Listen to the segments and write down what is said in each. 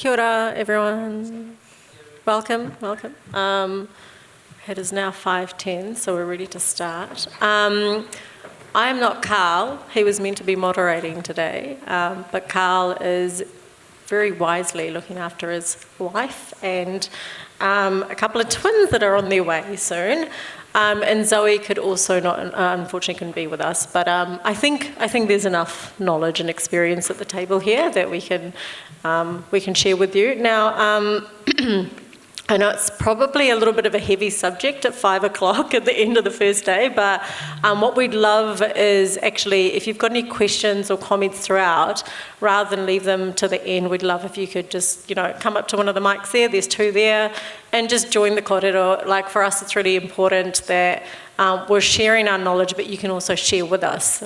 Kia ora, everyone. Welcome. It is now 5:10, so we're ready to start. I'm not Carl. He was meant to be moderating today, but Carl is very wisely looking after his wife and a couple of twins that are on their way soon. And Zoe could also not, unfortunately, couldn't be with us. But I think there's enough knowledge and experience at the table here that we can share with you. Now, I know it's probably a little bit of a heavy subject at 5 o'clock at the end of the first day, but what we'd love is actually, if you've got any questions or comments throughout, rather than leave them to the end, we'd love if you could just, come up to one of the mics there, there's two there, and just join the kōrero. Like for us, it's really important that we're sharing our knowledge, but you can also share with us.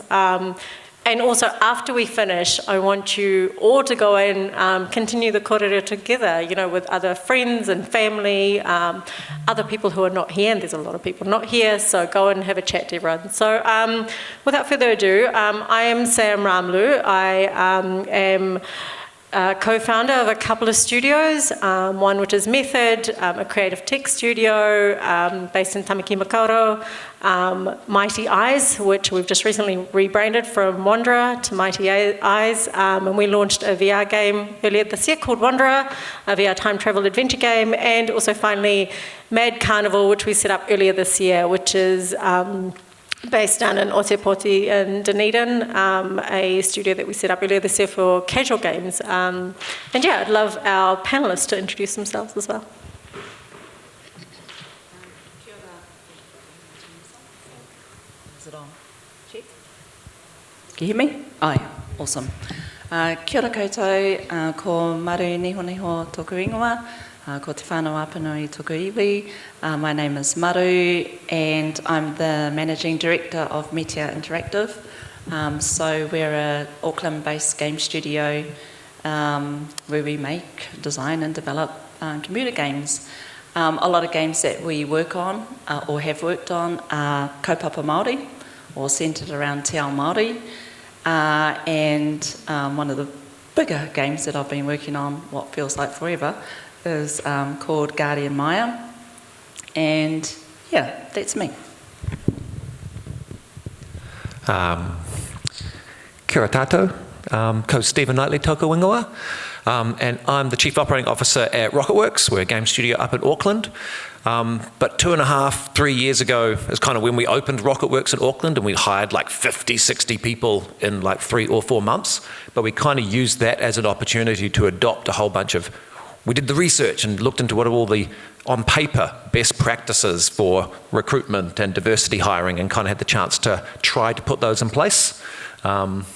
And also, after we finish, I want you all to go and continue the kōrero together, with other friends and family, other people who are not here, and there's a lot of people not here, so go and have a chat to everyone. So without further ado, I am Sam Ramlu. I am co-founder of a couple of studios, one which is Method, a creative tech studio based in Tamaki Makaurau, Mighty Eyes, which we've just recently rebranded from Wanderer to Mighty Eyes, and we launched a VR game earlier this year called Wanderer, a VR time travel adventure game, and also finally Mad Carnival, which we set up earlier this year, which is based down in Otepoti in Dunedin, a studio that we set up earlier this year for casual games. And yeah, I'd love our panellists to introduce themselves as well. Is it on? Check. Can you hear me? Oh yeah, awesome. Kia ora koutou, ko maru niho niho tōku ingoa. Ko te whānau apanui tōku iwi. My name is Maru and I'm the Managing Director of Meteor Interactive. So we're an Auckland-based game studio where we make, design and develop computer games. A lot of games that we work on or have worked on are kaupapa Māori or centred around te ao Māori. And one of the bigger games that I've been working on, what feels like forever, is called Guardian Maya, and yeah, that's me. Kia ora tātou, ko Stephen Knightley tōku ingoa, and I'm the Chief Operating Officer at Rocketworks. We're a game studio up in Auckland. But 2.5, 3 years ago is kind of when we opened Rocketworks in Auckland, and we hired like 50, 60 people in like 3 or 4 months. But we kind of used that as an opportunity to adopt a whole bunch of. We did the research and looked into what are all the, on paper, best practices for recruitment and diversity hiring, and kind of had the chance to try to put those in place. And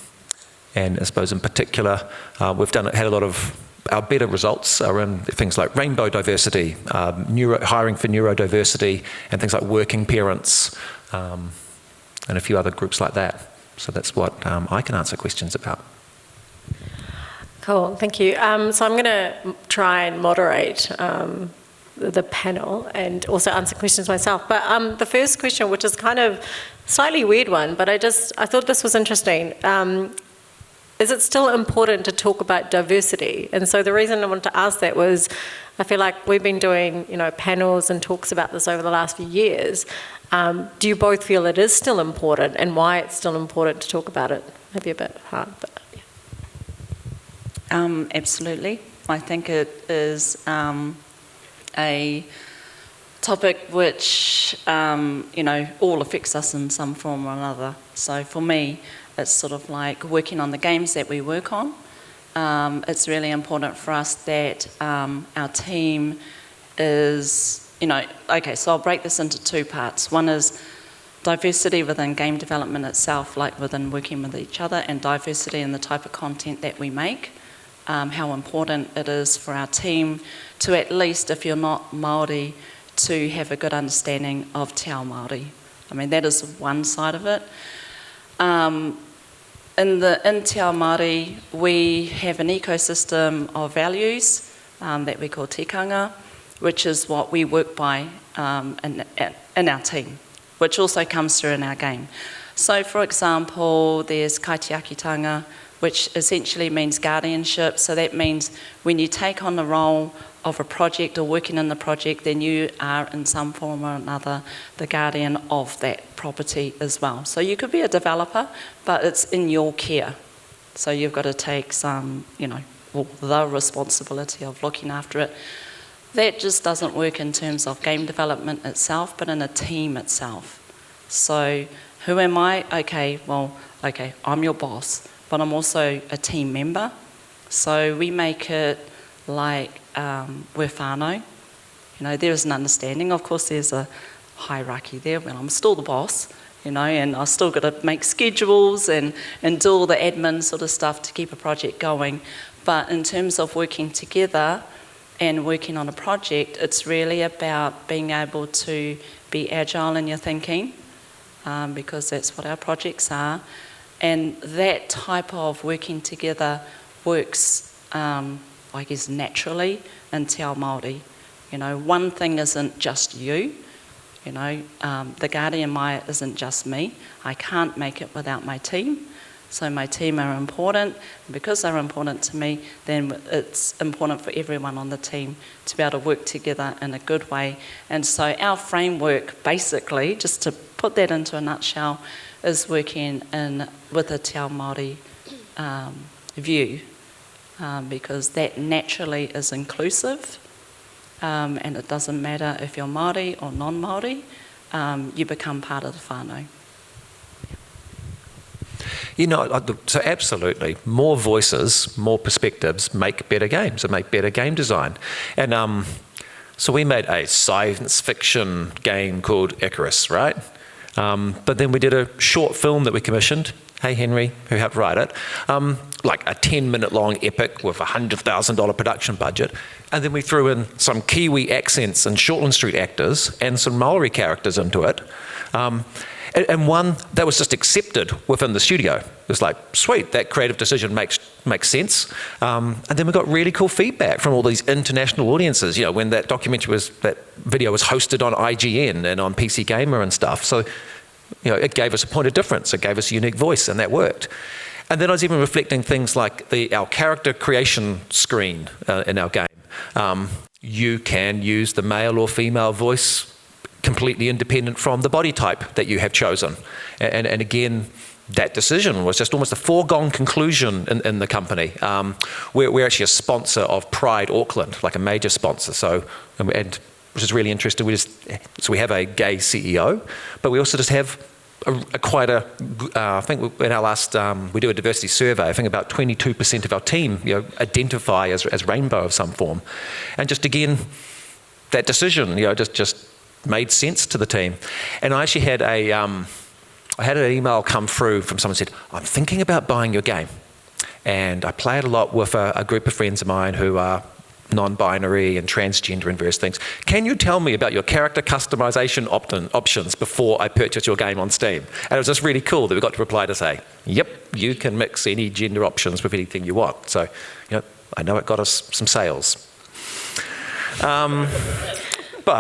I suppose in particular, we've had a lot of our better results are in things like rainbow diversity, hiring for neurodiversity, and things like working parents, and a few other groups like that. So that's what I can answer questions about. Cool, thank you. So I'm going to try and moderate the panel and also answer questions myself. But the first question, which is kind of a slightly weird one, but I thought this was interesting. Is it still important to talk about diversity? And so the reason I wanted to ask that was, I feel like we've been doing, panels and talks about this over the last few years. Do you both feel it is still important, and why it's still important to talk about it? Maybe a bit hard, but. Absolutely. I think it is a topic which, all affects us in some form or another. So for me, it's sort of like working on the games that we work on. It's really important for us that our team is, okay, so I'll break this into two parts. One is diversity within game development itself, like within working with each other, and diversity in the type of content that we make. How important it is for our team to, at least if you're not Māori, to have a good understanding of te ao Māori. I mean, that is one side of it. In te ao Māori, we have an ecosystem of values that we call tikanga, which is what we work by in our team, which also comes through in our game. So, for example, there's kaitiakitanga, which essentially means guardianship. So that means when you take on the role of a project or working in the project, then you are in some form or another the guardian of that property as well. So you could be a developer, but it's in your care. So you've got to take some, the responsibility of looking after it. That just doesn't work in terms of game development itself, but in a team itself. So who am I? Okay, I'm your boss, but I'm also a team member. So we make it like we're whānau. There is an understanding. Of course, there's a hierarchy there, but I'm still the boss, and I've still got to make schedules and do all the admin sort of stuff to keep a project going. But in terms of working together and working on a project, it's really about being able to be agile in your thinking, because that's what our projects are. And that type of working together works, naturally in Te Ao Māori. One thing isn't just you. The guardian mai isn't just me. I can't make it without my team. So my team are important. And because they're important to me, then it's important for everyone on the team to be able to work together in a good way. And so our framework, basically, just to put that into a nutshell, is working with a Te Ao Māori view, because that naturally is inclusive, and it doesn't matter if you're Māori or non-Māori, you become part of the whānau. So absolutely, more voices, more perspectives make better games and make better game design. And so we made a science fiction game called Icarus, right? But then we did a short film that we commissioned, hey Henry, who helped write it, like a 10-minute long epic with a $100,000 production budget. And then we threw in some Kiwi accents and Shortland Street actors and some Maori characters into it. And one that was just accepted within the studio. It was like, sweet, that creative decision makes sense. And then we got really cool feedback from all these international audiences, when that video was hosted on IGN and on PC Gamer and stuff. So, it gave us a point of difference. It gave us a unique voice, and that worked. And then I was even reflecting things like our character creation screen in our game. You can use the male or female voice completely independent from the body type that you have chosen. And again, that decision was just almost a foregone conclusion in the company. We're actually a sponsor of Pride Auckland, like a major sponsor. So, and which is really interesting. So we have a gay CEO, but we also just have I think in our last, we do a diversity survey, I think about 22% of our team identify as rainbow of some form. And just again, that decision, just made sense to the team. And I actually had I had an email come through from someone who said, I'm thinking about buying your game. And I play it a lot with a group of friends of mine who are non-binary and transgender and various things. Can you tell me about your character customization options before I purchase your game on Steam? And it was just really cool that we got to reply to say, yep, you can mix any gender options with anything you want. So, I know it got us some sales. But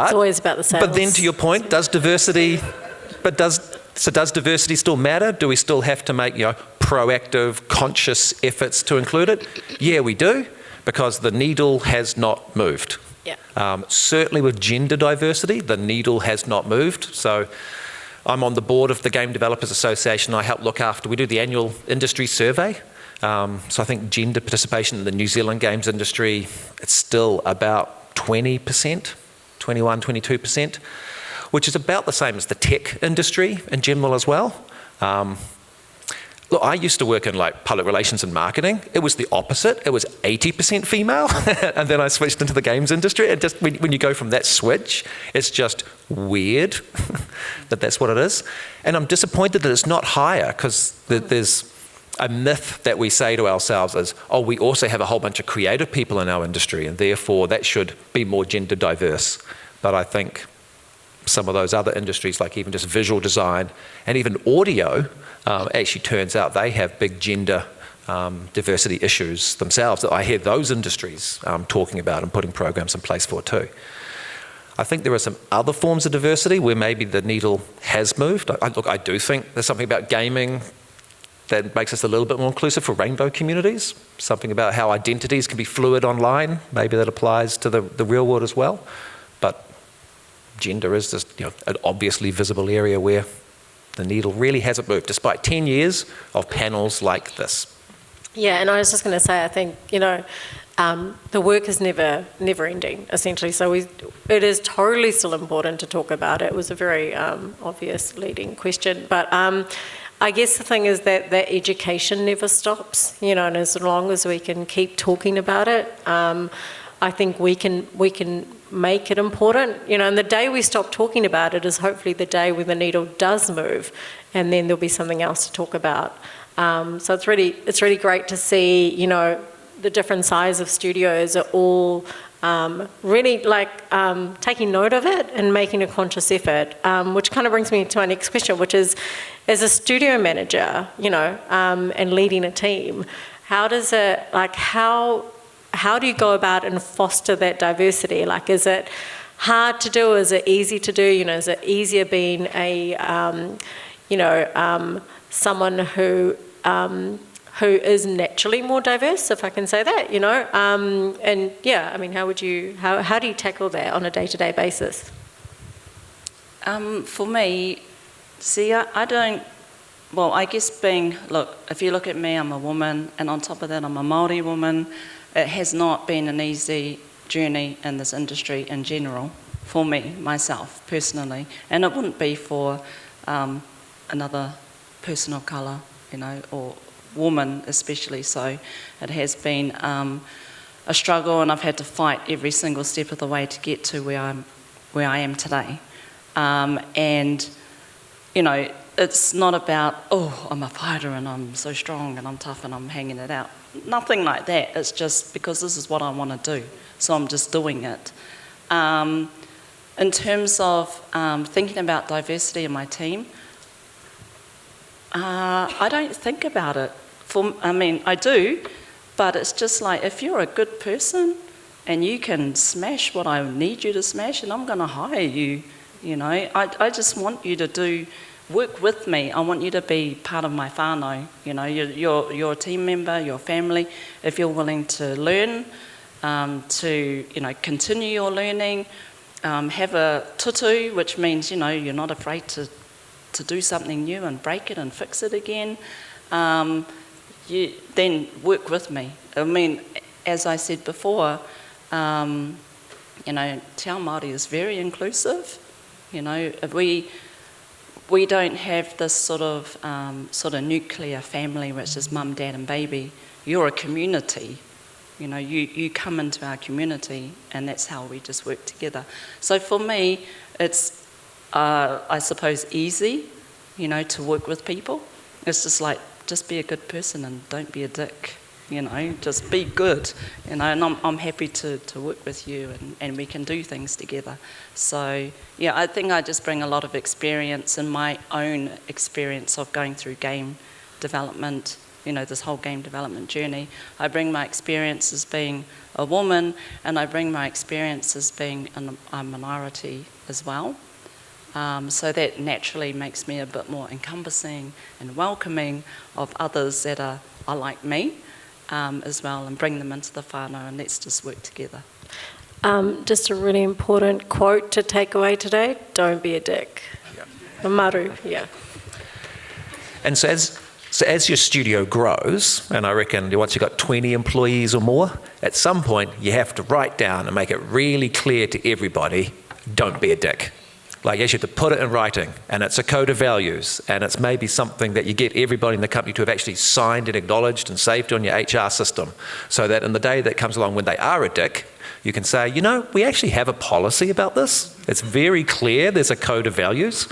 it's always about the sales. But then to your point, does diversity still matter? Do we still have to make proactive, conscious efforts to include it? Yeah, we do, because the needle has not moved. Yeah. Certainly with gender diversity, the needle has not moved. So I'm on the board of the Game Developers Association. I help look after, we do the annual industry survey. So I think gender participation in the New Zealand games industry, it's still about 20%. 21, 22%, which is about the same as the tech industry in general as well. Look, I used to work in public relations and marketing. It was the opposite. It was 80% female, and then I switched into the games industry. And just when you go from that switch, it's just weird that's what it is. And I'm disappointed that it's not higher, because there's a myth that we say to ourselves is, we also have a whole bunch of creative people in our industry, and therefore that should be more gender diverse. But I think some of those other industries, like even just visual design and even audio, actually turns out they have big gender diversity issues themselves that I hear those industries talking about and putting programs in place for too. I think there are some other forms of diversity where maybe the needle has moved. I do think there's something about gaming that makes us a little bit more inclusive for rainbow communities, something about how identities can be fluid online. Maybe that applies to the real world as well. But gender is just an obviously visible area where the needle really hasn't moved, despite 10 years of panels like this. Yeah, and I was just going to say, I think, the work is never ending, essentially. So it is totally still important to talk about it. It was a very obvious leading question. But I guess the thing is that education never stops, and as long as we can keep talking about it, I think we can make it important, and the day we stop talking about it is hopefully the day when the needle does move, and then there'll be something else to talk about. So it's really great to see, the different size of studios are all really taking note of it and making a conscious effort, which kind of brings me to my next question, which is, as a studio manager, and leading a team, how does it, how do you go about and foster that diversity? Is it hard to do? Is it easy to do? Is it easier being a, someone who is naturally more diverse, if I can say that, and yeah, how do you tackle that on a day-to-day basis? For me, I guess if you look at me, I'm a woman, and on top of that, I'm a Māori woman. It has not been an easy journey in this industry in general for me, myself, personally, and it wouldn't be for another person of colour, or woman especially. So it has been a struggle, and I've had to fight every single step of the way to get to where I am today. And it's not about, I'm a fighter and I'm so strong and I'm tough and I'm hanging it out. Nothing like that. It's just because this is what I want to do, so I'm just doing it. In terms of thinking about diversity in my team, I don't think about it. I do, but it's just if you're a good person and you can smash what I need you to smash, and I'm going to hire you, I just want you to work with me. I want you to be part of my whānau. You're a team member, your family. If you're willing to learn, to continue your learning, have a tutu, which means you're not afraid to do something new and break it and fix it again. You then work with me. As I said before, Te Ao Māori is very inclusive. We don't have this sort of nuclear family, which is mum, dad, and baby. You're a community. You come into our community, and that's how we just work together. So for me, it's I suppose easy, to work with people. It's just be a good person and don't be a dick. Just be good, and I'm happy to work with you, and we can do things together. So, yeah, I think I just bring a lot of experience in my own experience of going through game development, this whole game development journey. I bring my experience as being a woman, and I bring my experience as being a minority as well. So that naturally makes me a bit more encompassing and welcoming of others that are like me. As well, and bring them into the whānau, and let's just work together. Just a really important quote to take away today: don't be a dick. Yeah. Maru, yeah. And so as your studio grows, and I reckon once you've got 20 employees or more, at some point you have to write down and make it really clear to everybody, don't be a dick. You have to put it in writing, and it's a code of values, and it's maybe something that you get everybody in the company to have actually signed and acknowledged and saved on your HR system, so that in the day that comes along when they are a dick, you can say, we actually have a policy about this. It's very clear. There's a code of values.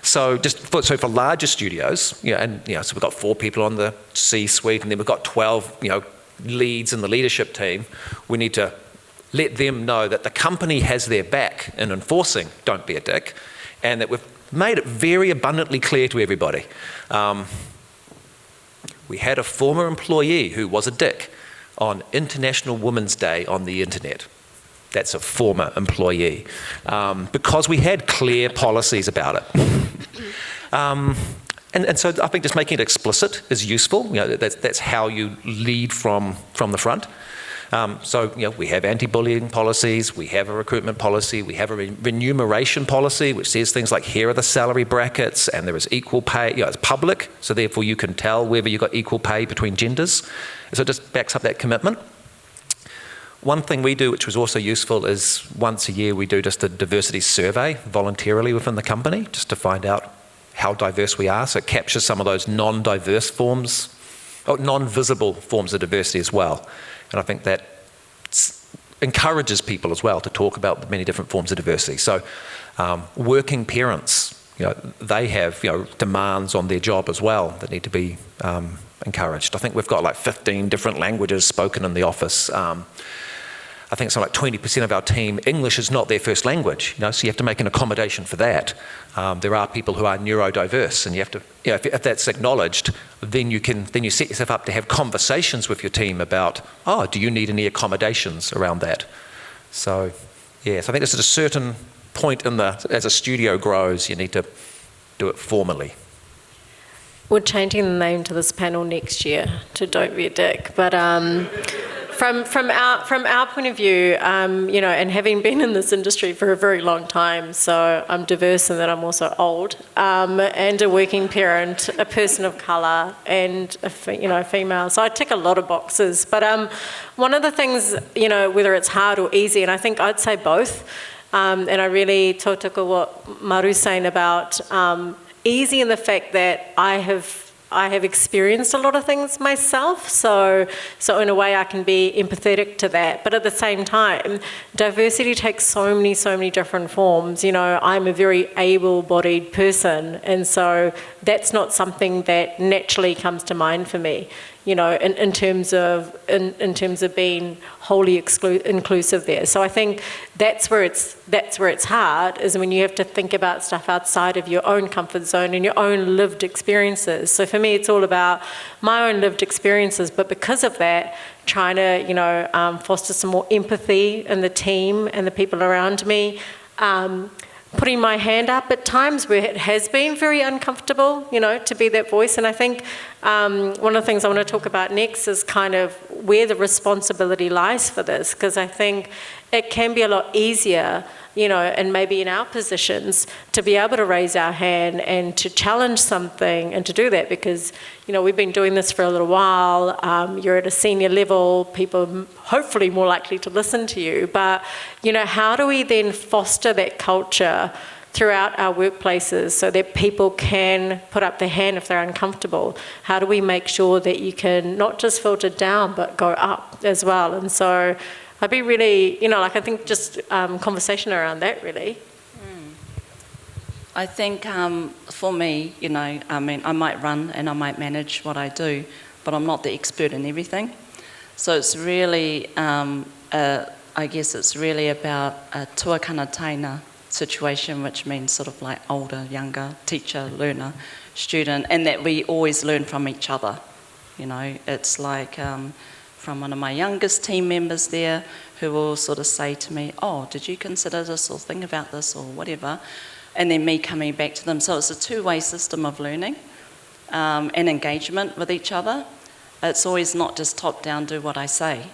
So for larger studios, so we've got 4 people on the C-suite, and then we've got 12, leads in the leadership team. We need to let them know that the company has their back in enforcing don't be a dick, and that we've made it very abundantly clear to everybody. We had a former employee who was a dick on International Women's Day on the internet. That's a former employee, because we had clear policies about it. And so I think just making it explicit is useful. That's how you lead from the front. So we have anti-bullying policies, we have a recruitment policy, we have a remuneration policy which says things like here are the salary brackets and there is equal pay. It's public, so therefore you can tell whether you've got equal pay between genders. So it just backs up that commitment. One thing we do, which was also useful, is once a year we do just a diversity survey voluntarily within the company, just to find out how diverse we are. So it captures some of those non-diverse forms, or non-visible forms of diversity as well. And I think that encourages people as well to talk about the many different forms of diversity. So working parents, they have demands on their job as well that need to be encouraged. I think we've got like 15 different languages spoken in the office. I think something like 20% of our team, English is not their first language, so you have to make an accommodation for that. There are people who are neurodiverse, and you have to, if that's acknowledged, then you set yourself up to have conversations with your team about, do you need any accommodations around that? So, so I think there's at a certain point as a studio grows, you need to do it formally. We're changing the name to this panel next year to Don't Be a Dick, but from our point of view, and having been in this industry for a very long time, so I'm diverse in that I'm also old, and a working parent, a person of colour, and a female. So I tick a lot of boxes. But one of the things, whether it's hard or easy, and I think I'd say both, and I really tautoko what Maru's saying about easy in the fact that I have experienced a lot of things myself, so in a way I can be empathetic to that. But at the same time, diversity takes so many different forms. I'm a very able-bodied person, and so that's not something that naturally comes to mind for me. In terms of being wholly inclusive there. So I think that's where it's hard, is when you have to think about stuff outside of your own comfort zone and your own lived experiences. So for me, it's all about my own lived experiences, but because of that, trying to foster some more empathy in the team and the people around me. Putting my hand up at times where it has been very uncomfortable, to be that voice. And I think one of the things I want to talk about next is kind of where the responsibility lies for this, because I think it can be a lot easier, and maybe in our positions, to be able to raise our hand and to challenge something and to do that, because, we've been doing this for a little while. You're at a senior level, people are hopefully more likely to listen to you. But, how do we then foster that culture throughout our workplaces so that people can put up their hand if they're uncomfortable? How do we make sure that you can not just filter down, but go up as well? And so I'd be really, I think just conversation around that, really. I think for me, I might run and I might manage what I do, but I'm not the expert in everything. So it's really, I guess it's really about a tuakana taina situation, which means sort of like older, younger, teacher, learner, student, and that we always learn from each other. It's like from one of my youngest team members there who will sort of say to me, did you consider this or think about this or whatever? And then me coming back to them. So it's a two-way system of learning and engagement with each other. It's always not just top-down, do what I say,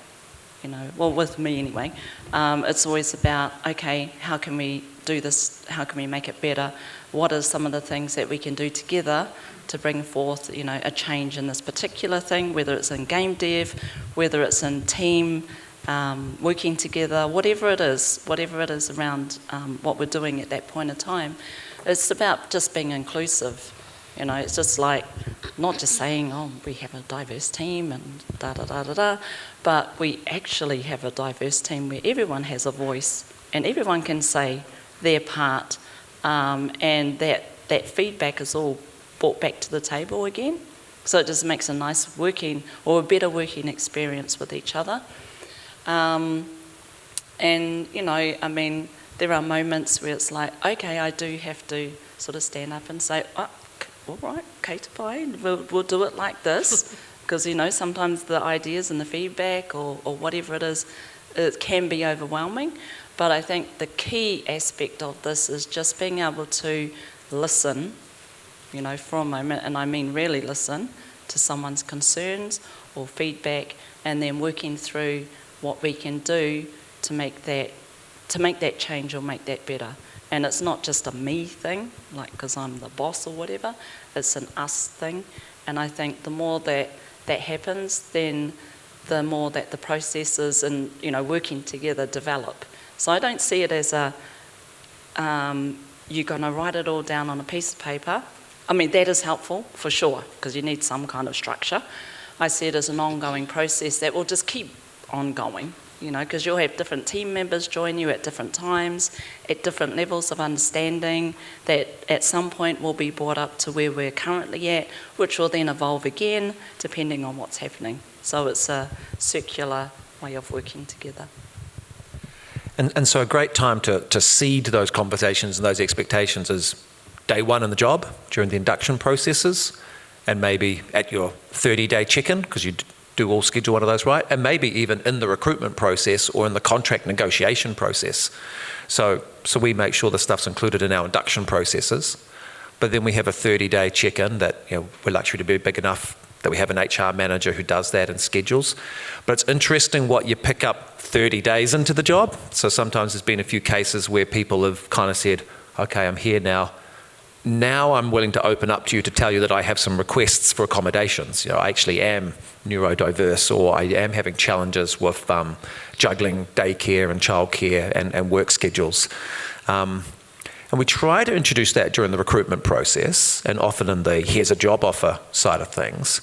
with me anyway. It's always about, okay, how can we do this? How can we make it better? What are some of the things that we can do together to bring forth, a change in this particular thing, whether it's in game dev, whether it's in team, working together, whatever it is around what we're doing at that point in time. It's about just being inclusive. It's just like not just saying, we have a diverse team and da-da-da-da-da, but we actually have a diverse team where everyone has a voice and everyone can say their part, and that feedback is all brought back to the table again. So it just makes a nice working or a better working experience with each other. And, there are moments where it's like, okay, I do have to sort of stand up and say, all right, okay, we'll do it like this. Because, sometimes the ideas and the feedback or whatever it is, it can be overwhelming. But I think the key aspect of this is just being able to listen you know, for a moment, and I mean really listen to someone's concerns or feedback, and then working through what we can do to make that change or make that better. And it's not just a me thing, like because I'm the boss or whatever, it's an us thing. And I think the more that happens, then the more that the processes and, you know, working together develop. So I don't see it as a, you're going to write it all down on a piece of paper. I mean, that is helpful, for sure, because you need some kind of structure. I see it as an ongoing process that will just keep ongoing, you know, because you'll have different team members join you at different times, at different levels of understanding, that at some point will be brought up to where we're currently at, which will then evolve again, depending on what's happening. So it's a circular way of working together. And so a great time to seed those conversations and those expectations is day one in the job, during the induction processes, and maybe at your 30-day check-in, because you do all schedule one of those right, and maybe even in the recruitment process or in the contract negotiation process. So we make sure the stuff's included in our induction processes, but then we have a 30-day check-in that, you know, we're lucky to be big enough that we have an HR manager who does that and schedules. But it's interesting what you pick up 30 days into the job. So sometimes there's been a few cases where people have kind of said, okay, I'm here now. Now I'm willing to open up to you to tell you that I have some requests for accommodations. You know, I actually am neurodiverse, or I am having challenges with juggling daycare and childcare and work schedules. And we try to introduce that during the recruitment process, and often in the here's a job offer side of things.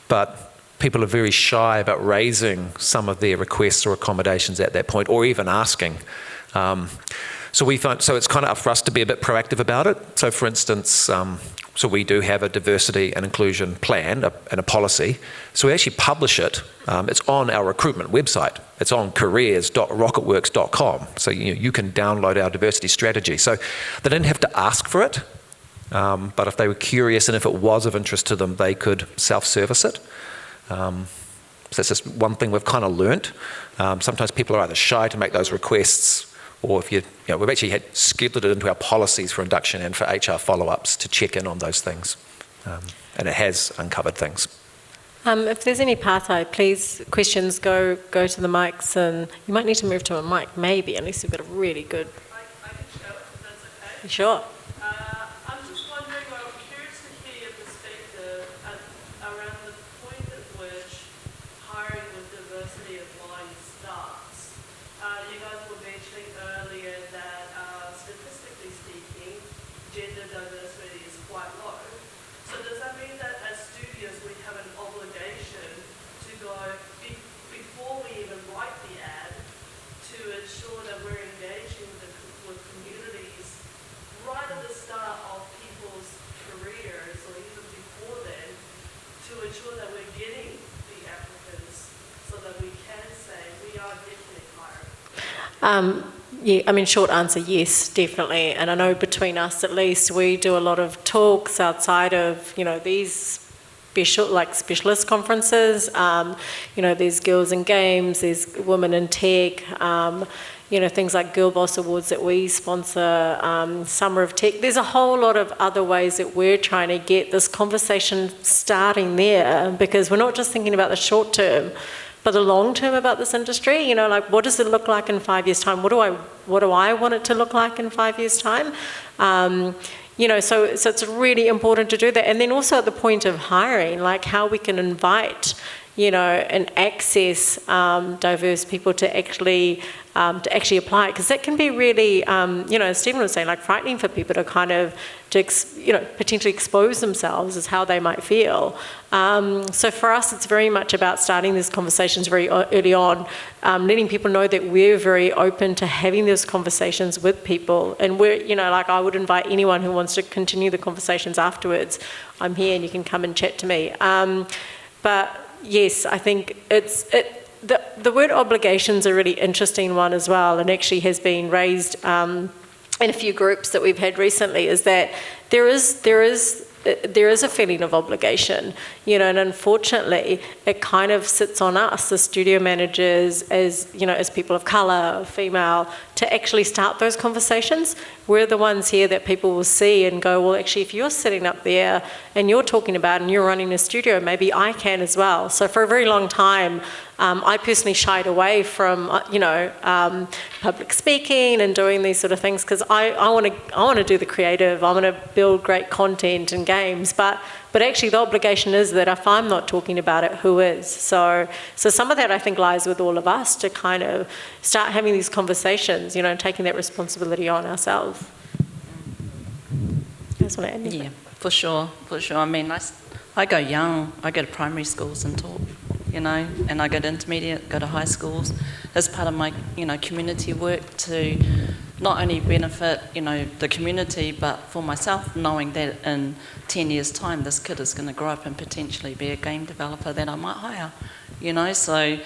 But people are very shy about raising some of their requests or accommodations at that point, or even asking. So it's kind of up for us to be a bit proactive about it. So for instance, so we do have a diversity and inclusion plan and a policy. So we actually publish it. It's on our recruitment website. It's on careers.rocketworks.com. So you can download our diversity strategy. So they didn't have to ask for it, but if they were curious and if it was of interest to them, they could self-service it. So that's just one thing we've kind of learnt. Sometimes people are either shy to make those requests, or if we've actually had scheduled it into our policies for induction and for HR follow-ups to check in on those things. And it has uncovered things. If there's any part-time, please, questions, go to the mics, and you might need to move to a mic, maybe, unless you've got a really good... I can show it, if that's okay. Sure. I'm just wondering, I'm curious to hear your perspective around the point at which hiring with diversity of mind starts. You guys were mentioning earlier that statistically speaking, gender diversity is quite low. So does that mean that as studios we have an obligation to go, before we even write the ad, to ensure that we're engaging with communities right at the start of people's careers, or even before then, to ensure that we're getting the applicants so that we can say we are definitely hiring? Yeah, I mean, short answer, yes, definitely. And I know between us, at least, we do a lot of talks outside of, these specialist conferences. There's Girls in Games, there's Women in Tech, things like Girl Boss Awards that we sponsor, Summer of Tech. There's a whole lot of other ways that we're trying to get this conversation starting there, because we're not just thinking about the short term, but the long term about this industry. What does it look like in 5 years' time? What do I want it to look like in 5 years' time? So it's really important to do that. And then also at the point of hiring, like how we can invite, and access diverse people to actually apply, because that can be really, as Stephen was saying, like frightening for people to kind of, potentially expose themselves as how they might feel. So for us, it's very much about starting these conversations very early on, letting people know that we're very open to having those conversations with people. And we're, I would invite anyone who wants to continue the conversations afterwards. I'm here and you can come and chat to me. But yes, I think the word obligation's a really interesting one as well, and actually has been raised in a few groups that we've had recently, is that there is there is a feeling of obligation, you know, and unfortunately it kind of sits on us as studio managers, as, you know, as people of colour, female, to actually start those conversations. We're the ones here that people will see and go, well, actually, if you're sitting up there and you're talking about and you're running a studio, maybe I can as well. So for a very long time, I personally shied away from, public speaking and doing these sort of things because I want to do the creative. I want to build great content and games, but actually the obligation is that if I'm not talking about it, who is? So some of that I think lies with all of us to kind of start having these conversations, you know, and taking that responsibility on ourselves. I just want to add anything. Yeah, for sure. I mean, I go young. I go to primary schools and talk, you know, and I go to intermediate, go to high schools as part of my, you know, community work to not only benefit, you know, the community, but for myself, knowing that in 10 years' time, this kid is going to grow up and potentially be a game developer that I might hire, you know. So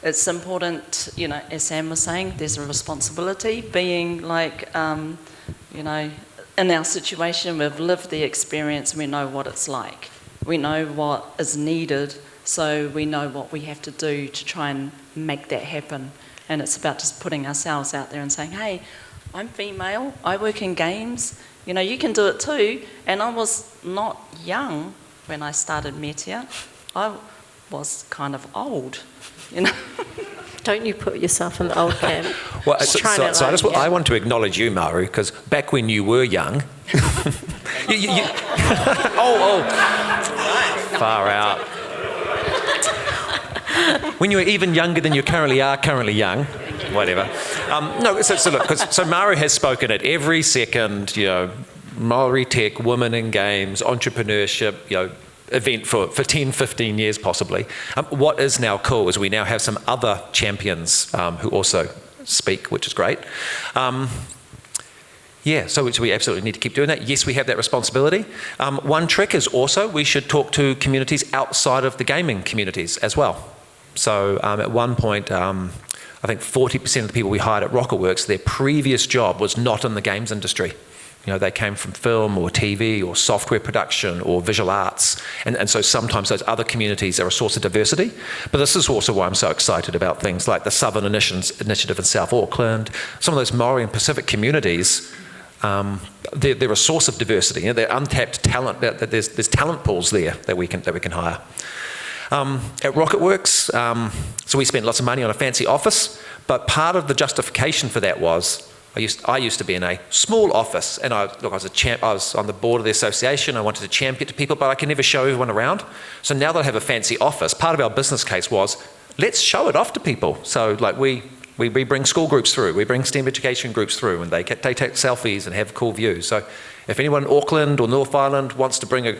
it's important, you know, as Sam was saying, there's a responsibility being like, you know, in our situation, we've lived the experience, we know what it's like. We know what is needed, so we know what we have to do to try and make that happen. And it's about just putting ourselves out there and saying, hey, I'm female, I work in games, you know, you can do it too. And I was not young when I started Meteor. I was kind of old, you know. Don't you put yourself in the old camp. Well, I want to acknowledge you, Maru, because back when you were young, far out. When you were even younger than you currently young, whatever. So Maru has spoken at every second, you know, Maori Tech, women in games, entrepreneurship, you know, event for 10, 15 years possibly. What is now cool is we now have some other champions who also speak, which is great. So we absolutely need to keep doing that. Yes, we have that responsibility. One trick is also we should talk to communities outside of the gaming communities as well. So at one point, I think 40% of the people we hired at Rocketworks, their previous job was not in the games industry. You know, they came from film or TV or software production or visual arts. And so sometimes those other communities are a source of diversity. But this is also why I'm so excited about things like the Southern Initiative in South Auckland. Some of those Maori and Pacific communities, they're a source of diversity. You know, they're untapped talent. There's talent pools there that we can hire. At Rocketworks, so we spent lots of money on a fancy office, but part of the justification for that was I used to be in a small office, and I was on the board of the association. I wanted to champion to people, but I could never show everyone around. So now that I have a fancy office, part of our business case was let's show it off to people. So like we bring school groups through, we bring STEM education groups through, and they take selfies and have cool views. So if anyone in Auckland or North Island wants to bring a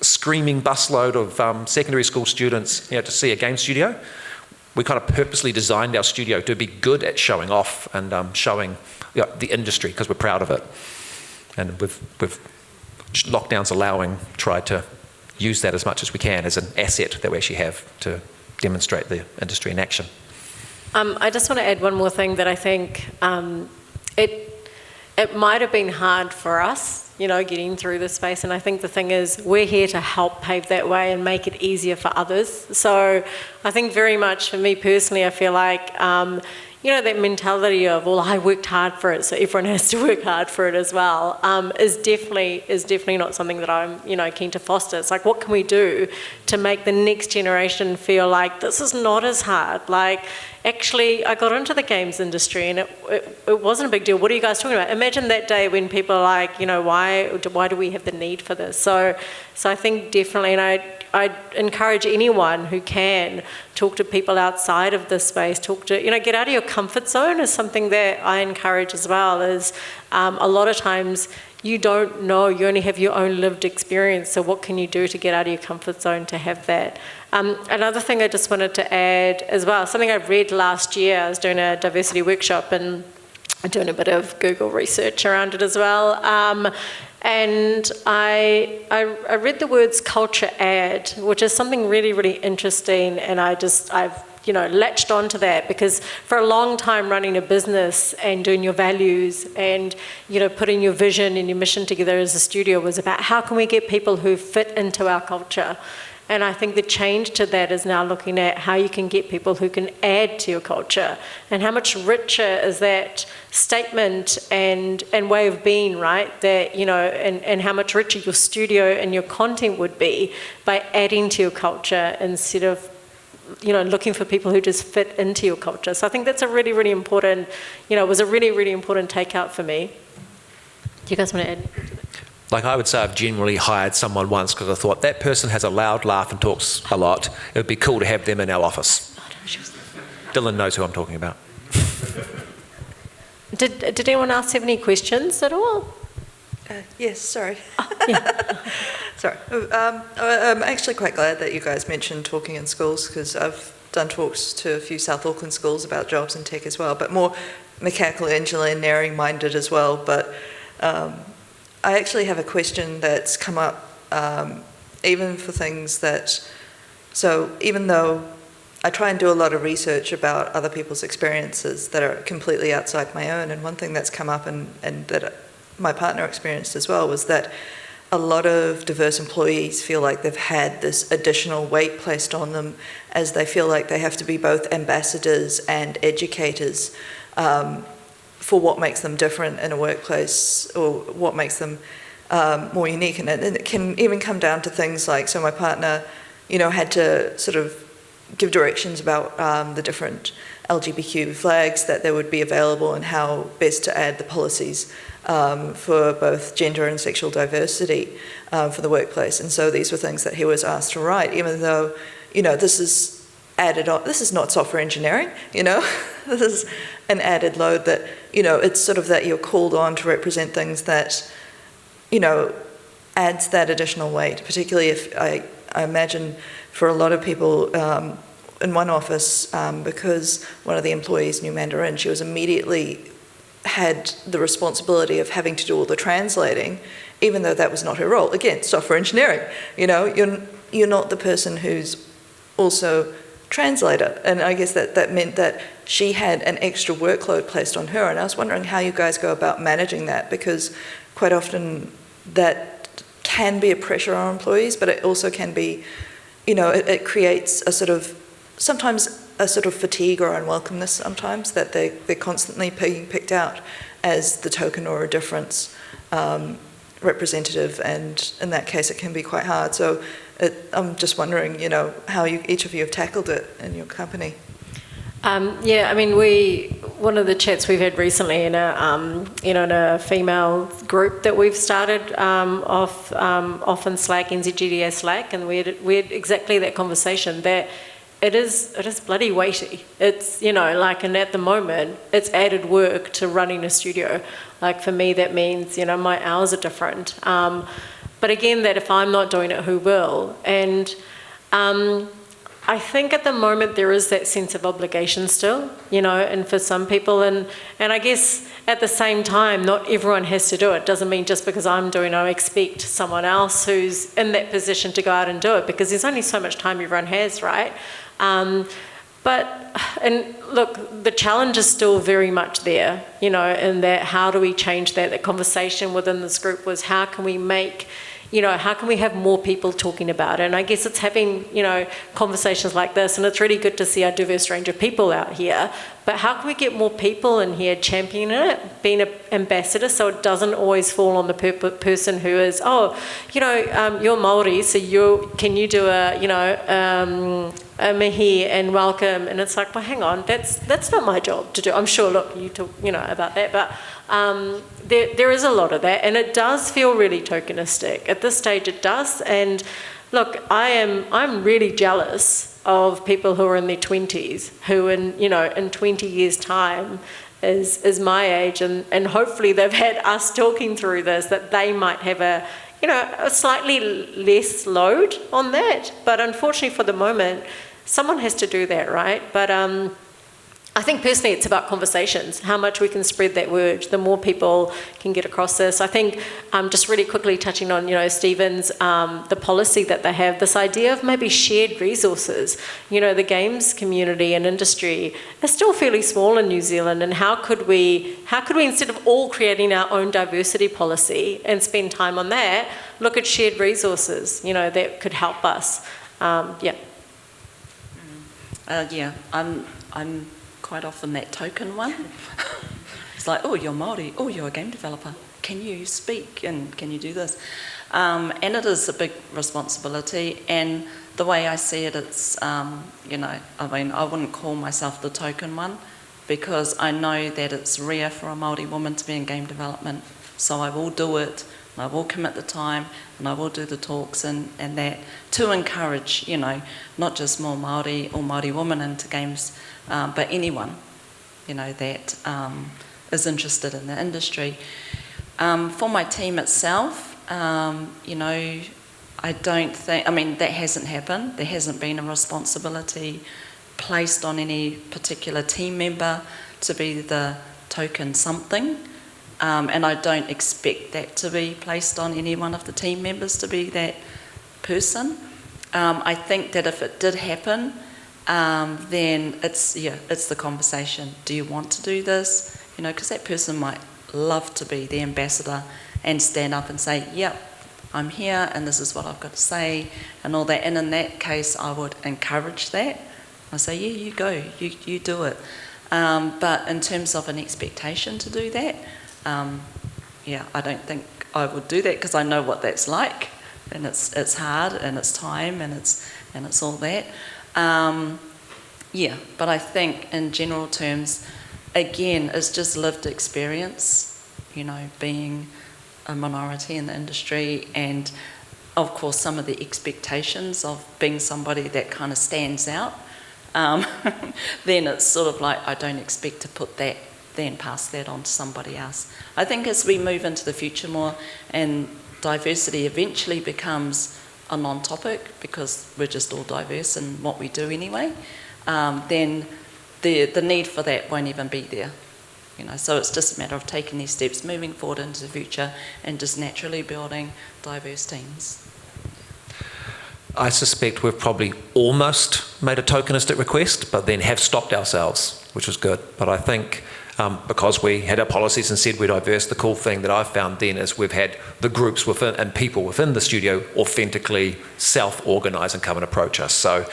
screaming busload of secondary school students, you know, to see a game studio, we kind of purposely designed our studio to be good at showing off and showing, you know, the industry because we're proud of it. And with lockdowns allowing, tried to use that as much as we can as an asset that we actually have to demonstrate the industry in action. I just want to add one more thing that I think it might have been hard for us, you know, getting through this space. And I think the thing is we're here to help pave that way and make it easier for others. So I think very much for me personally, I feel like, you know, that mentality of, well, I worked hard for it, so everyone has to work hard for it as well, is definitely not something that I'm, you know, keen to foster. It's like, what can we do to make the next generation feel like this is not as hard? Like, actually, I got into the games industry and it wasn't a big deal. What are you guys talking about? Imagine that day when people are like, you know, why do we have the need for this? So I think definitely, and I encourage anyone who can talk to people outside of this space, get out of your comfort zone is something that I encourage as well. Is a lot of times you don't know, you only have your own lived experience, so what can you do to get out of your comfort zone to have that? Another thing I just wanted to add as well, something I read last year, I was doing a diversity workshop and doing a bit of Google research around it as well. And I read the words culture add, which is something really, really interesting, and I've latched onto that, because for a long time running a business and doing your values and, putting your vision and your mission together as a studio was about how can we get people who fit into our culture. And I think the change to that is now looking at how you can get people who can add to your culture, and how much richer is that statement and way of being, right? That, and how much richer your studio and your content would be by adding to your culture instead of looking for people who just fit into your culture. So I think that's a really, really important, it was a really, really important takeout for me. Do you guys want to add anything to that? Like, I would say I've generally hired someone once because I thought that person has a loud laugh and talks a lot. It would be cool to have them in our office. Dylan knows who I'm talking about. Did anyone else have any questions at all? Yes, sorry. Yeah. Sorry. I'm actually quite glad that you guys mentioned talking in schools, because I've done talks to a few South Auckland schools about jobs in tech as well, but more mechanical engineering minded as well. But I actually have a question that's come up even for things that, so even though I try and do a lot of research about other people's experiences that are completely outside my own, and one thing that's come up and that my partner experienced as well was that a lot of diverse employees feel like they've had this additional weight placed on them, as they feel like they have to be both ambassadors and educators for what makes them different in a workplace, or what makes them more unique. And it can even come down to things like, so my partner, had to sort of give directions about the different LGBTQ flags that there would be available, and how best to add the policies for both gender and sexual diversity for the workplace. And so these were things that he was asked to write, even though, this is added on. This is not software engineering, this is an added load that, it's sort of that you're called on to represent things that, adds that additional weight, particularly if I imagine for a lot of people in one office, because one of the employees knew Mandarin, she was immediately had the responsibility of having to do all the translating, even though that was not her role. Again, software engineering, you're not the person who's also translator. And I guess that meant that she had an extra workload placed on her. And I was wondering how you guys go about managing that, because quite often that can be a pressure on employees, but it also can be, it creates a sort of, sometimes a sort of fatigue or unwelcomeness sometimes, that they're constantly being picked out as the token or a difference representative, and in that case it can be quite hard. So I'm just wondering, how each of you have tackled it in your company. Yeah, I mean, one of the chats we've had recently in a female group that we've started off in Slack, NZGDA Slack, and we had exactly that conversation, that it is bloody weighty. It's, and at the moment, it's added work to running a studio. Like, for me, that means, my hours are different. But again, that if I'm not doing it, who will? And I think at the moment there is that sense of obligation still, and for some people, and I guess at the same time, not everyone has to do it. Doesn't mean just because I'm doing it, I expect someone else who's in that position to go out and do it, because there's only so much time everyone has, right? And look, the challenge is still very much there, in that how do we change that? The conversation within this group was, how can we make, how can we have more people talking about it? And I guess it's having, conversations like this, and it's really good to see our diverse range of people out here, but how can we get more people in here championing it, being an ambassador, so it doesn't always fall on the person who is, you're Māori, so can you do a mihi and welcome? And it's like, well, hang on, that's not my job to do. I'm sure, look, you talk, about that, but there is a lot of that, and it does feel really tokenistic. At this stage, it does. And look, I'm really jealous of people who are in their 20s, who in 20 years' time is my age, and hopefully they've had us talking through this, that they might have a slightly less load on that. But unfortunately for the moment, someone has to do that, right? But I think personally it's about conversations, how much we can spread that word, the more people can get across this. I think just really quickly touching on, Stephen's, the policy that they have, this idea of maybe shared resources. The games community and industry is still fairly small in New Zealand, and how could we instead of all creating our own diversity policy and spend time on that, look at shared resources, that could help us. I'm quite often that token one. It's like, oh, you're Māori, oh, you're a game developer, can you speak and can you do this? And it is a big responsibility, and the way I see it, it's, I wouldn't call myself the token one, because I know that it's rare for a Māori woman to be in game development, so I will do it, and I will commit the time, and I will do the talks and that, to encourage, not just more Māori or Māori women into games, but anyone, that is interested in the industry. For my team itself, I don't think, that hasn't happened. There hasn't been a responsibility placed on any particular team member to be the token something. And I don't expect that to be placed on any one of the team members to be that person. I think that if it did happen, then it's the conversation. Do you want to do this? Because that person might love to be the ambassador and stand up and say, yep, I'm here and this is what I've got to say and all that. And in that case, I would encourage that. I say, yeah, you go, you do it. But in terms of an expectation to do that, I don't think I would do that, because I know what that's like, and it's hard, and it's time, and it's all that. But I think in general terms, again, it's just lived experience, being a minority in the industry, and of course some of the expectations of being somebody that kind of stands out. Then it's sort of like, I don't expect to put that, then pass that on to somebody else. I think as we move into the future more and diversity eventually becomes a non-topic, because we're just all diverse in what we do anyway, then the need for that won't even be there. So it's just a matter of taking these steps, moving forward into the future, and just naturally building diverse teams. I suspect we've probably almost made a tokenistic request, but then have stopped ourselves, which was good. But I think because we had our policies and said we're diverse, the cool thing that I've found then is we've had the groups within and people within the studio authentically self-organise and come and approach us. So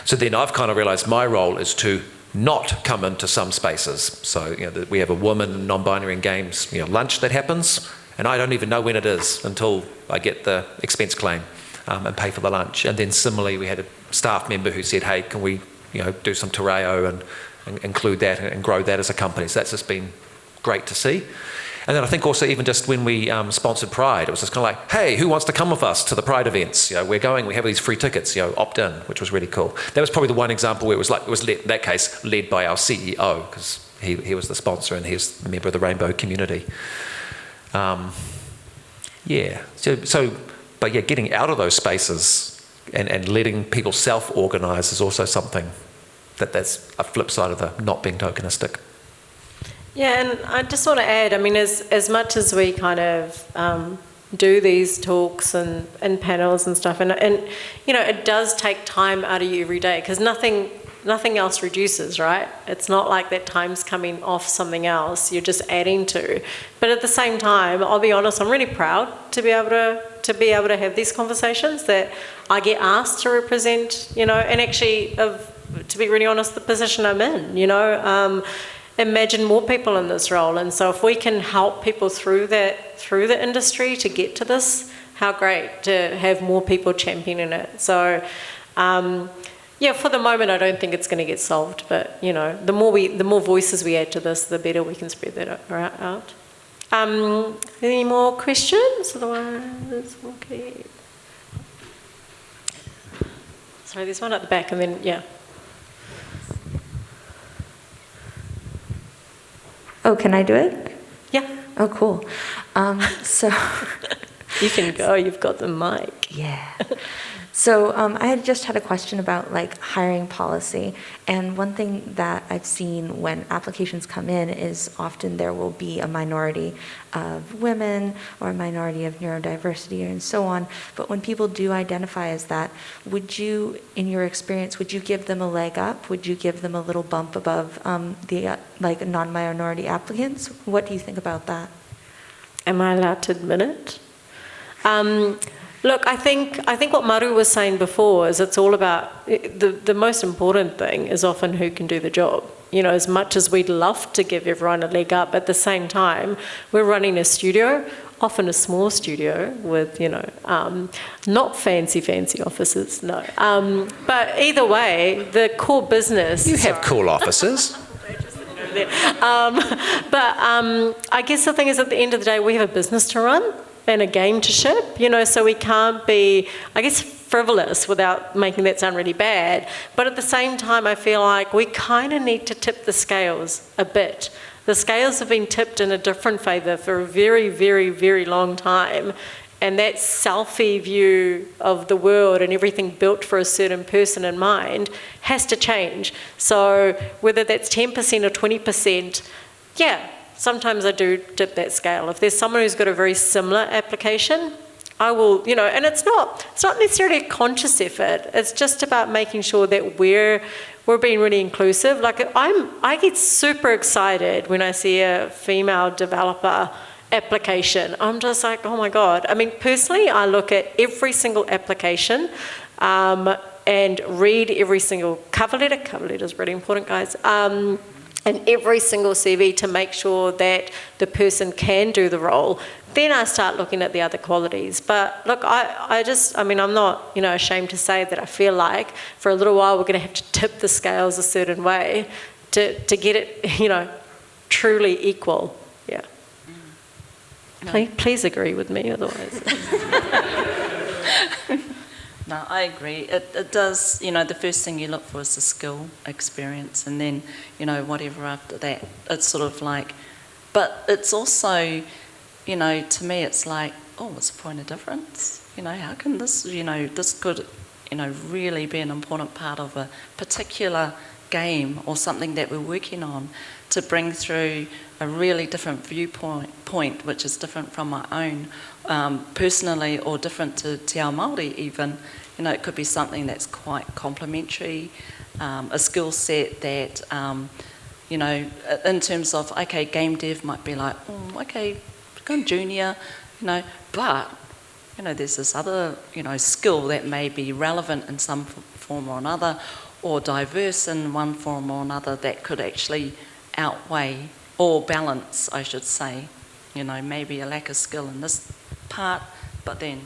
then I've kind of realised my role is to not come into some spaces. So we have a woman in non-binary in games lunch that happens, and I don't even know when it is until I get the expense claim and pay for the lunch. And then similarly, we had a staff member who said, hey, can we do some te reo and include that and grow that as a company. So that's just been great to see. And then I think also even just when we sponsored Pride, it was just kind of like, hey, who wants to come with us to the Pride events? We're going, we have these free tickets, opt in, which was really cool. That was probably the one example where it was in that case led by our CEO, because he was the sponsor and he's a member of the Rainbow community. But getting out of those spaces and letting people self-organise is also something that's a flip side of the not being tokenistic. Yeah, and I just want to add, as much as we kind of do these talks and panels and stuff, and it does take time out of you every day, because nothing else reduces, right? It's not like that time's coming off something else, you're just adding to. But at the same time, I'll be honest, I'm really proud to be able to have these conversations, that I get asked to represent, and actually, to be really honest, the position I'm in, imagine more people in this role. And so if we can help people through the industry to get to this, how great to have more people championing it. So for the moment, I don't think it's going to get solved, but the more voices we add to this, the better we can spread that out. Any more questions? Otherwise, okay. Sorry, there's one at the back, and then Oh, can I do it? Yeah. Oh, cool. So you can go. You've got the mic. Yeah. So I had just had a question about like hiring policy, and one thing that I've seen when applications come in is often there will be a minority of women or a minority of neurodiversity and so on. But when people do identify as that, would you, in your experience, would you give them a leg up? Would you give them a little bump above the like non-minority applicants? What do you think about that? Am I allowed to admit it? Look, I think what Maru was saying before is it's all about, the most important thing is often who can do the job. You know, as much as we'd love to give everyone a leg up, at the same time, we're running a studio, often a small studio with, you know, not fancy Um, offices, no. But either way, the core business... You have cool offices. I guess the thing is, at the end of the day, we have a business to run and a game to ship, you know, so we can't be, I guess, frivolous without making that sound really bad. But at the same time, I feel like we kind of need to tip the scales a bit. The scales have been tipped in a different favour for a very, very, very long time. And that selfie view of the world and everything built for a certain person in mind has to change. So whether that's 10% or 20%, yeah, sometimes I do tip that scale. If there's someone who's got a very similar application, I will, you know, and it's not necessarily a conscious effort. It's just about making sure that we're being really inclusive. Like I get super excited when I see a female developer application. I'm just like, oh my God. I mean, personally, I look at every single application and read every single cover letter. Cover letter is really important, guys. And every single CV to make sure that the person can do the role. Then I start looking at the other qualities. But look, I mean, I'm not, you know, ashamed to say that I feel like for a little while we're going to have to tip the scales a certain way to get it, you know, truly equal. Yeah. Please agree with me, otherwise. No, I agree. It does, you know, the first thing you look for is the skill, experience, and then, you know, whatever after that. It's sort of like, but it's also, you know, to me it's like, oh, what's the point of difference? You know, how can this, you know, this could, you know, really be an important part of a particular game or something that we're working on to bring through a really different viewpoint, which is different from my own personally, or different to Te Ao Māori even. You know, it could be something that's quite complementary, a skill set that, you know, in terms of, okay, game dev might be like, oh, okay, I'm junior, you know, but, you know, there's this other, you know, skill that may be relevant in some form or another, or diverse in one form or another that could actually outweigh or balance, I should say, you know, maybe a lack of skill in this part, but then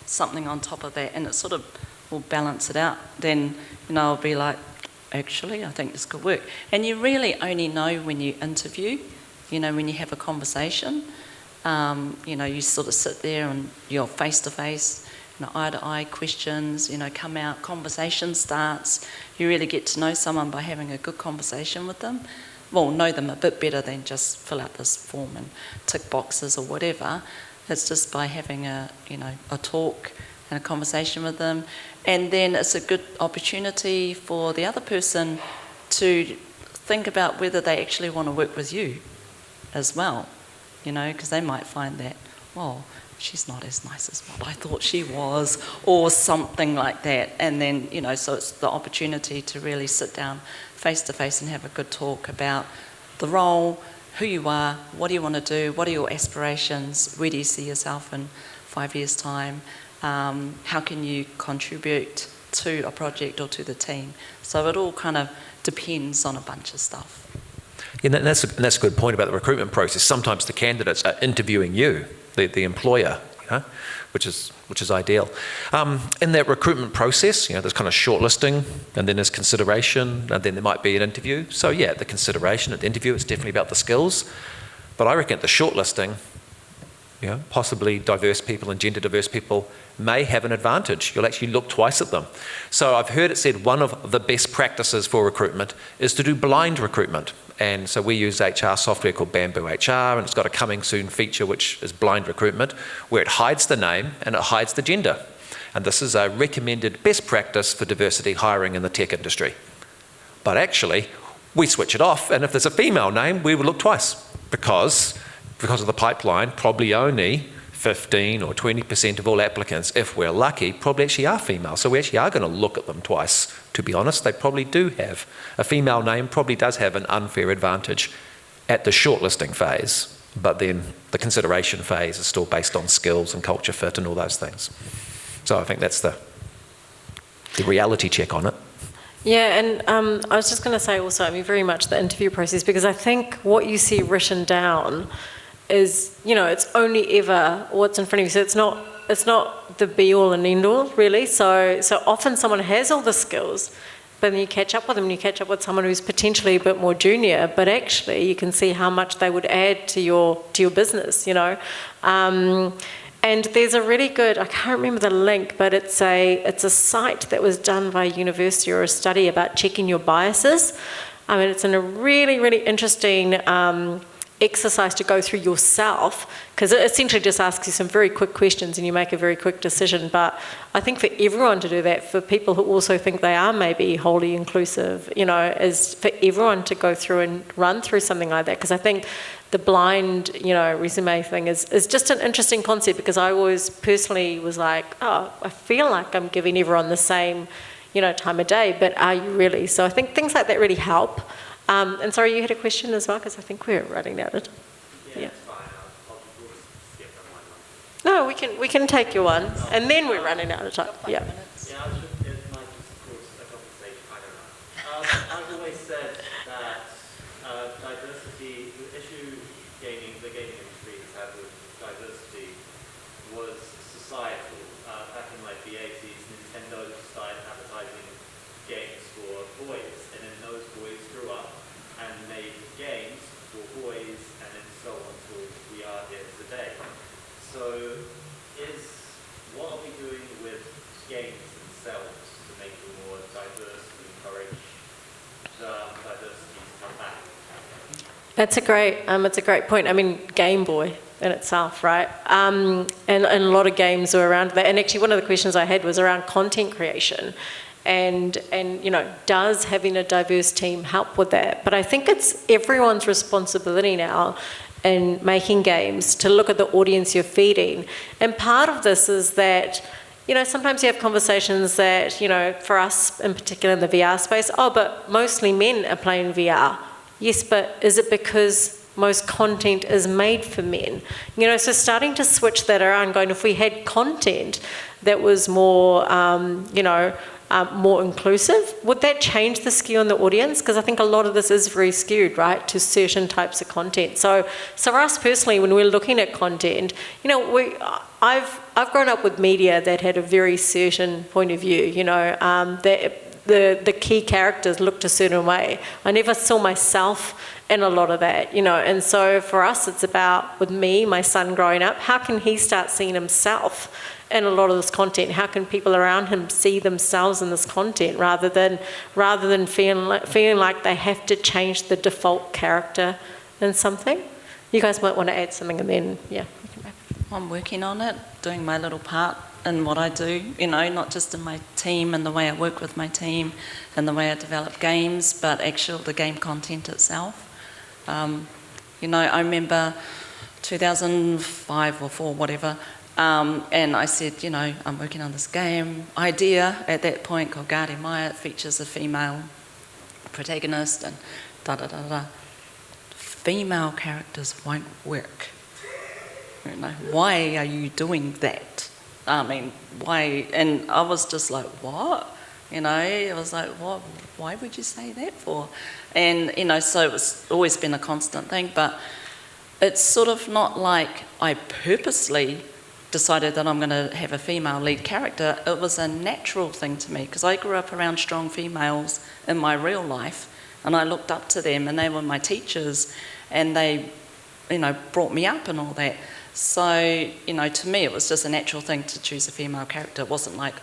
something on top of that, and it sort of will balance it out. Then, you know, I'll be like, actually, I think this could work. And you really only know when you interview, you know, when you have a conversation, you know, you sort of sit there and you're face to face, you know, eye-to-eye questions, you know, come out, conversation starts. You really get to know someone by having a good conversation with them. Well, know them a bit better than just fill out this form and tick boxes or whatever. It's just by having a, you know, a talk and a conversation with them. And then it's a good opportunity for the other person to think about whether they actually want to work with you as well, you know, because they might find that, well, she's not as nice as what I thought she was, or something like that. And then, you know, so it's the opportunity to really sit down face to face and have a good talk about the role, who you are, what do you want to do, what are your aspirations, where do you see yourself in 5 years' time, how can you contribute to a project or to the team. So it all kind of depends on a bunch of stuff. Yeah, and that's a good point about the recruitment process. Sometimes the candidates are interviewing you, the employer, you know, which is ideal. In that recruitment process, you know, there's kind of shortlisting, and then there's consideration, and then there might be an interview. So yeah, the consideration at the interview is definitely about the skills, but I reckon at the shortlisting, you know, possibly diverse people and gender diverse people may have an advantage. You'll actually look twice at them. So I've heard it said one of the best practices for recruitment is to do blind recruitment. And so we use HR software called Bamboo HR, and it's got a coming soon feature which is blind recruitment, where it hides the name and it hides the gender. and this is a recommended best practice for diversity hiring in the tech industry. But actually, we switch it off, and if there's a female name, we would look twice, because of the pipeline, probably only 15 or 20% of all applicants, if we're lucky, probably actually are female. So we actually are going to look at them twice, to be honest. They probably do have, a female name probably does have an unfair advantage at the shortlisting phase, but then the consideration phase is still based on skills and culture fit and all those things. So I think that's the reality check on it. Yeah, and I was just going to say also, I mean, very much the interview process, because I think what you see written down is, you know, it's only ever what's in front of you. So it's not the be all and end all, really. So often someone has all the skills, but then you catch up with them, and you catch up with someone who's potentially a bit more junior, but actually you can see how much they would add to your business, you know. And there's a really good, I can't remember the link, but it's a site that was done by a university or a study about checking your biases. I mean, it's in a really, really interesting exercise to go through yourself, because it essentially just asks you some very quick questions and you make a very quick decision. But I think for everyone to do that, for people who also think they are maybe wholly inclusive, you know, is for everyone to go through and run through something like that. Because I think the blind, you know, resume thing is just an interesting concept, because I always personally was like, oh, I feel like I'm giving everyone the same, you know, time of day, but are you really? So I think things like that really help. And sorry, you had a question as well, because I think we're running out of time. Yeah. No, we can take your one, and then we're running out of time. Yeah. Yeah, it might just cause a conversation, I don't know. I've always said that diversity, the issue the gaming industry has had with diversity was societal. Back in like the 80s, Nintendo started advertising games for boys, and then those boys grew up and made games for boys, and then so on till we are here today. So what are we doing with games themselves to make them more diverse and encourage the diversity to come back? It's a great point. I mean, Game Boy in itself, right? And a lot of games are around that. And actually, one of the questions I had was around content creation. And you know, does having a diverse team help with that? But I think it's everyone's responsibility now in making games to look at the audience you're feeding. And part of this is that, you know, sometimes you have conversations that, you know, for us in particular in the VR space, oh, but mostly men are playing VR. Yes, but is it because most content is made for men? You know, so starting to switch that around, going, if we had content that was more, you know, more inclusive, would that change the skew on the audience? Because I think a lot of this is very skewed, right, to certain types of content. So for us personally, when we're looking at content, you know, I've grown up with media that had a very certain point of view. You know, the key characters looked a certain way. I never saw myself in a lot of that, you know. And so for us, it's about, with me, my son growing up, how can he start seeing himself in a lot of this content? How can people around him see themselves in this content rather than feeling like they have to change the default character in something? You guys might want to add something, and then I'm working on it, doing my little part in what I do, you know, not just in my team and the way I work with my team and the way I develop games, but actually the game content itself. You know, I remember 2005 or 4, whatever, and I said, you know, I'm working on this game idea at that point called Guardian Maya. It features a female protagonist and da-da-da-da. Female characters won't work. You know, why are you doing that? I mean, why? And I was just like, what? You know, I was like, what? Why would you say that for? And, you know, so it's always been a constant thing, but it's sort of not like I purposely decided that I'm going to have a female lead character. It was a natural thing to me, because I grew up around strong females in my real life, and I looked up to them, and they were my teachers, and they, you know, brought me up and all that. So, you know, to me it was just a natural thing to choose a female character. It wasn't like,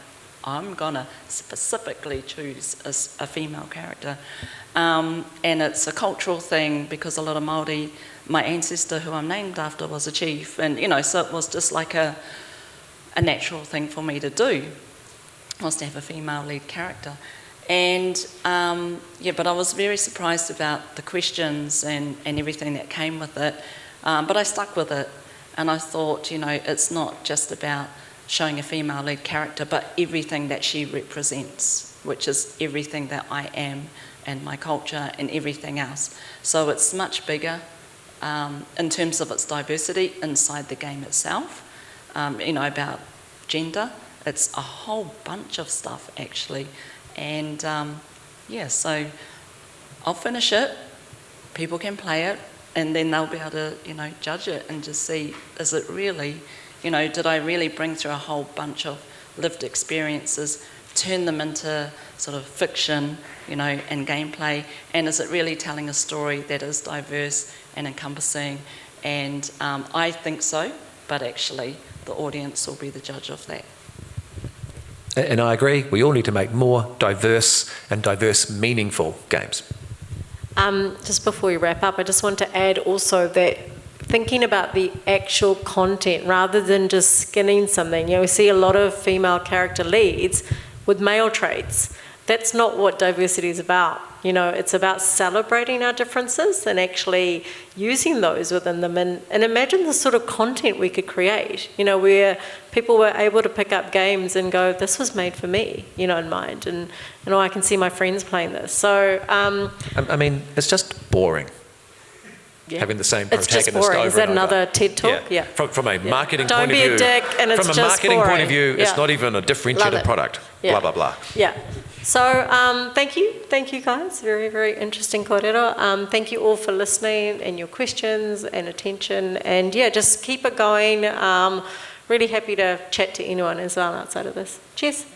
I'm going to specifically choose a female character. And it's a cultural thing, because a lot of Māori, my ancestor who I'm named after was a chief, and, you know, so it was just like a natural thing for me to do, was to have a female lead character. And but I was very surprised about the questions and everything that came with it. But I stuck with it, and I thought, it's not just about showing a female lead character, but everything that she represents, which is everything that I am and my culture and everything else. So it's much bigger in terms of its diversity inside the game itself, about gender. It's a whole bunch of stuff, actually. And so I'll finish it, people can play it, and then they'll be able to, judge it and just see, is it really, did I really bring through a whole bunch of lived experiences, turn them into sort of fiction, and gameplay, and is it really telling a story that is diverse and encompassing? And I think so, but actually the audience will be the judge of that. And I agree, we all need to make more diverse and meaningful games. Just before we wrap up, I just want to add also that thinking about the actual content rather than just skinning something. We see a lot of female character leads with male traits. That's not what diversity is about. It's about celebrating our differences and actually using those within them. And imagine the sort of content we could create, where people were able to pick up games and go, this was made for me, in mind. And, I can see my friends playing this. So, I mean, it's just boring. Yeah. Having the same It's protagonist just boring. over Is that and over. another TED Talk? Yeah. From a marketing Don't point of be view. a dick, and it's from a just marketing point boring. of view, it's Yeah. not even a differentiated Love it. product. Yeah. Blah, blah, blah. Yeah. So thank you guys. Very, very interesting kōrero. Thank you all for listening and your questions and attention. And just keep it going. Really happy to chat to anyone as well outside of this. Cheers.